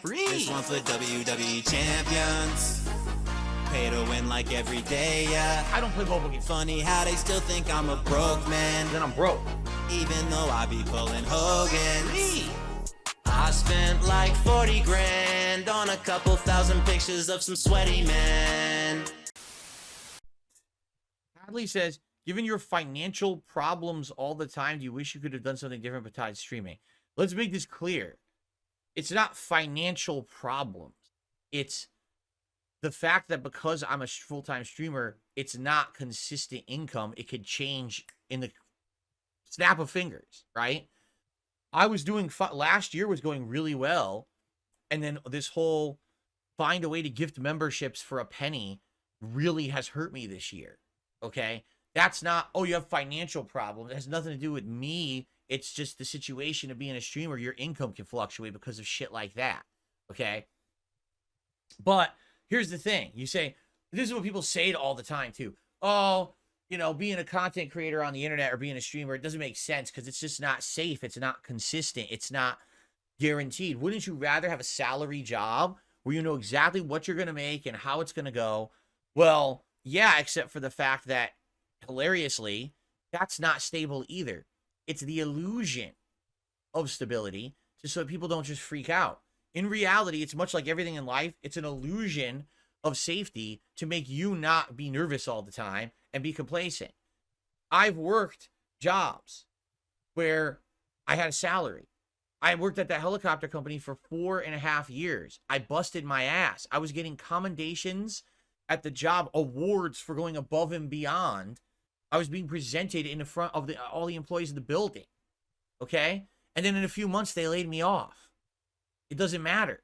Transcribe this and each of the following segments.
free. This one for WWE champions. Pay to win like every day, yeah. I don't play mobile games. Funny how they still think I'm a broke man. Then I'm broke. Even though I be pulling Hogan. Me. I spent like 40 grand on a couple thousand pictures of some sweaty men. Hadley says, given your financial problems all the time, do you wish you could have done something different besides streaming? Let's make this clear. It's not financial problems. It's the fact that because I'm a full-time streamer, it's not consistent income. It could change in the snap of fingers, right? I was doing last year was going really well, and then this whole find a way to gift memberships for a penny really has hurt me this year. Okay, that's not, oh, you have financial problems. It has nothing to do with me. It's just the situation of being a streamer. Your income can fluctuate because of shit like that. Okay, but here's the thing. You say, this is what people say all the time too. Oh, you know, being a content creator on the internet or being a streamer, it doesn't make sense because it's just not safe. It's not consistent. It's not guaranteed. Wouldn't you rather have a salary job where you know exactly what you're going to make and how it's going to go? Well, yeah, except for the fact that, hilariously, that's not stable either. It's the illusion of stability just so that people don't just freak out. In reality, it's much like everything in life. It's an illusion of safety to make you not be nervous all the time and be complacent. I've worked jobs where I had a salary. I worked at that helicopter company for 4.5 years. I busted my ass. I was getting commendations at the job, awards for going above and beyond. I was being presented in the front of all the employees in the building. Okay? And then in a few months, they laid me off. It doesn't matter.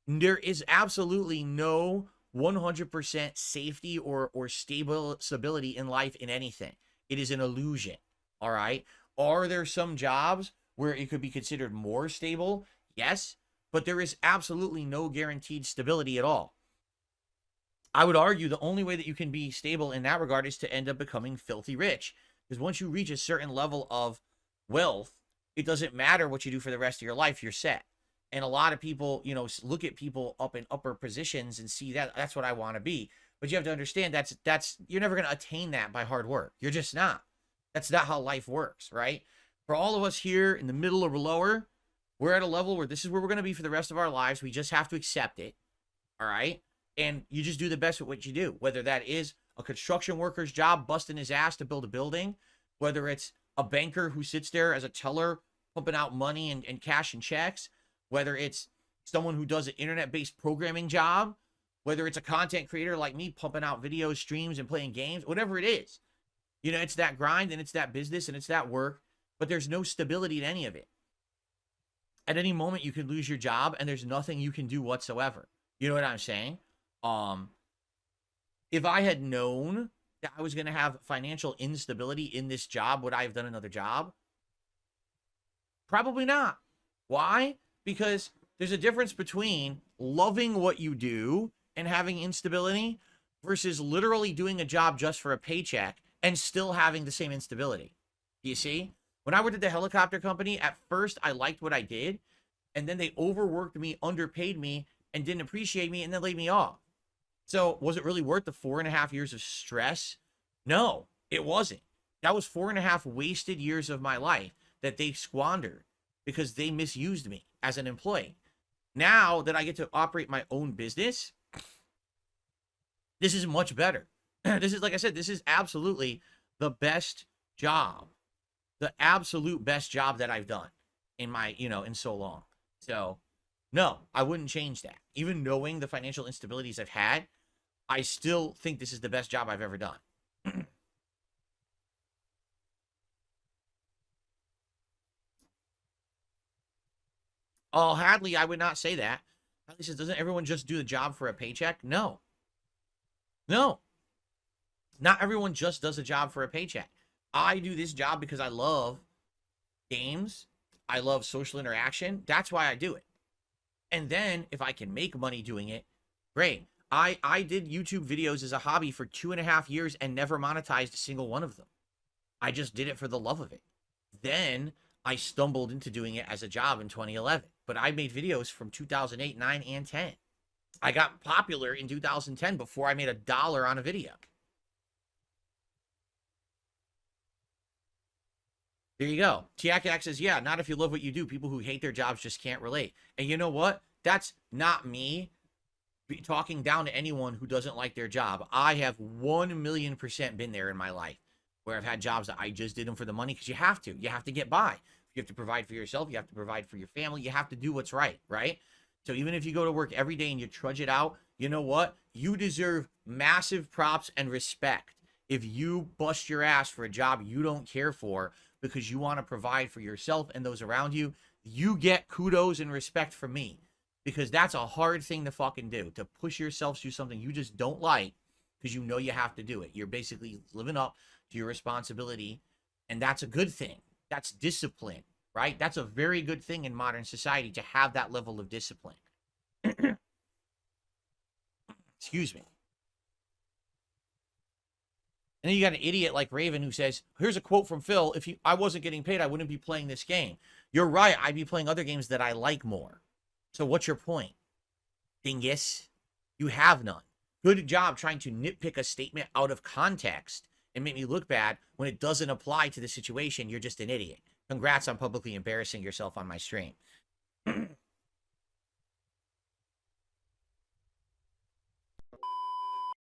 There is absolutely no 100% safety or stability in life in anything. It is an illusion. All right? Are there some jobs where it could be considered more stable? Yes. But there is absolutely no guaranteed stability at all. I would argue the only way that you can be stable in that regard is to end up becoming filthy rich. Because once you reach a certain level of wealth, it doesn't matter what you do for the rest of your life, you're set. And a lot of people, you know, look at people up in upper positions and see that that's what I want to be. But you have to understand that's you're never going to attain that by hard work. You're just not. That's not how life works, right? For all of us here in the middle or lower, we're at a level where this is where we're going to be for the rest of our lives. We just have to accept it. All right? And you just do the best with what you do, whether that is a construction worker's job, busting his ass to build a building, whether it's a banker who sits there as a teller, pumping out money and cash and checks, whether it's someone who does an internet-based programming job, whether it's a content creator like me pumping out videos, streams, and playing games, whatever it is. You know, it's that grind and it's that business and it's that work, but there's no stability in any of it. At any moment, you could lose your job and there's nothing you can do whatsoever. You know what I'm saying? If I had known that I was going to have financial instability in this job, would I have done another job? Probably not. Why? Because there's a difference between loving what you do and having instability versus literally doing a job just for a paycheck and still having the same instability. Do you see? When I worked at the helicopter company, at first I liked what I did, and then they overworked me, underpaid me, and didn't appreciate me, and then laid me off. So was it really worth the 4.5 years of stress? No, it wasn't. That was 4.5 wasted years of my life that they squandered because they misused me as an employee. Now that I get to operate my own business, this is much better. This is, like I said, this is absolutely the best job, the absolute best job that I've done in my, in so long. So no, I wouldn't change that. Even knowing the financial instabilities I've had, I still think this is the best job I've ever done. Oh, Hadley, I would not say that. Hadley says, doesn't everyone just do the job for a paycheck? No. No. Not everyone just does a job for a paycheck. I do this job because I love games. I love social interaction. That's why I do it. And then if I can make money doing it, great. I did YouTube videos as a hobby for 2.5 years and never monetized a single one of them. I just did it for the love of it. Then I stumbled into doing it as a job in 2011. but I made videos from 2008, 9, and 10. I got popular in 2010 before I made $1 on a video. There you go. Tiakat says, yeah, not if you love what you do. People who hate their jobs just can't relate. And you know what? That's not me talking down to anyone who doesn't like their job. I have 1,000,000% been there in my life where I've had jobs that I just did them for the money because you have to. You have to get by. You have to provide for yourself. You have to provide for your family. You have to do what's right, right? So even if you go to work every day and you trudge it out, you know what? You deserve massive props and respect if you bust your ass for a job you don't care for because you want to provide for yourself and those around you. You get kudos and respect from me because that's a hard thing to fucking do, to push yourself through something you just don't like because you know you have to do it. You're basically living up to your responsibility, and that's a good thing. That's discipline, right? That's a very good thing in modern society to have that level of discipline. Excuse me. And then you got an idiot like Raven who says, here's a quote from Phil, if I wasn't getting paid, I wouldn't be playing this game. You're right, I'd be playing other games that I like more. So what's your point? Dingus, you have none. Good job trying to nitpick a statement out of context and make me look bad when it doesn't apply to the situation. You're just an idiot. Congrats on publicly embarrassing yourself on my stream.